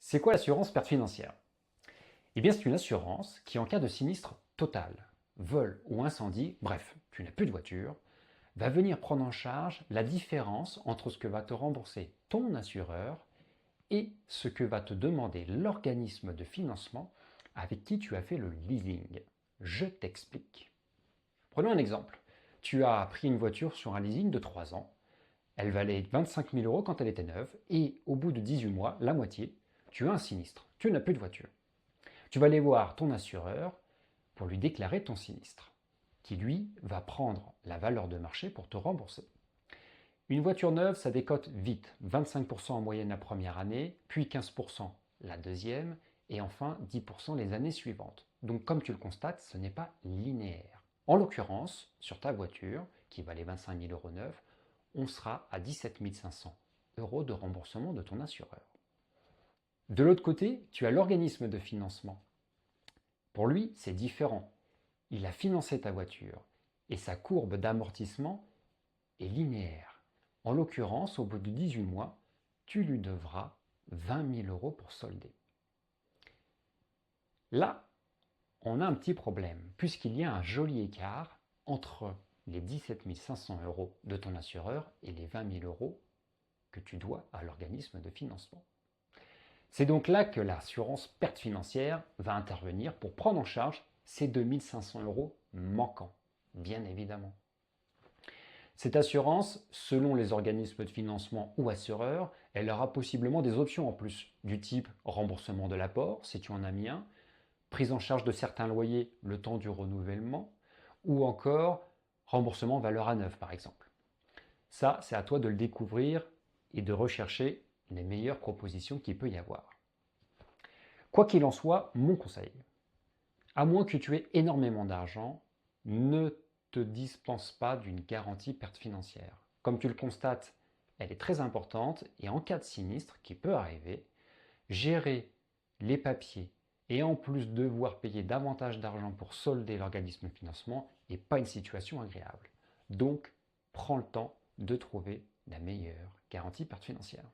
C'est quoi l'assurance perte financière? Eh bien, c'est une assurance qui, en cas de sinistre total, vol ou incendie, bref, tu n'as plus de voiture, va venir prendre en charge la différence entre ce que va te rembourser ton assureur et ce que va te demander l'organisme de financement avec qui tu as fait le leasing. Je t'explique. Prenons un exemple. Tu as pris une voiture sur un leasing de 3 ans. Elle valait 25 000 euros quand elle était neuve et au bout de 18 mois, la moitié, tu as un sinistre. Tu n'as plus de voiture. Tu vas aller voir ton assureur pour lui déclarer ton sinistre, qui lui va prendre la valeur de marché pour te rembourser. Une voiture neuve, ça décote vite, 25% en moyenne la première année, puis 15% la deuxième, et enfin 10% les années suivantes. Donc comme tu le constates, ce n'est pas linéaire. En l'occurrence, sur ta voiture, qui valait 25 000 euros neuf, on sera à 17 500 euros de remboursement de ton assureur. De l'autre côté, tu as l'organisme de financement. Pour lui, c'est différent. Il a financé ta voiture et sa courbe d'amortissement est linéaire. En l'occurrence, au bout de 18 mois, tu lui devras 20 000 euros pour solder. Là, on a un petit problème, puisqu'il y a un joli écart entre les 17 500 euros de ton assureur et les 20 000 euros que tu dois à l'organisme de financement. C'est donc là que l'assurance perte financière va intervenir pour prendre en charge ces 2 500 euros manquants, bien évidemment. Cette assurance, selon les organismes de financement ou assureurs, elle aura possiblement des options en plus, du type remboursement de l'apport, si tu en as mis un, prise en charge de certains loyers le temps du renouvellement, ou encore remboursement valeur à neuf par exemple. Ça, c'est à toi de le découvrir et de rechercher les meilleures propositions qu'il peut y avoir. Quoi qu'il en soit, mon conseil, à moins que tu aies énormément d'argent, ne te dispense pas d'une garantie perte financière. Comme tu le constates, elle est très importante et en cas de sinistre qui peut arriver, gérer les papiers et en plus devoir payer davantage d'argent pour solder l'organisme de financement n'est pas une situation agréable. Donc, prends le temps de trouver la meilleure garantie perte financière.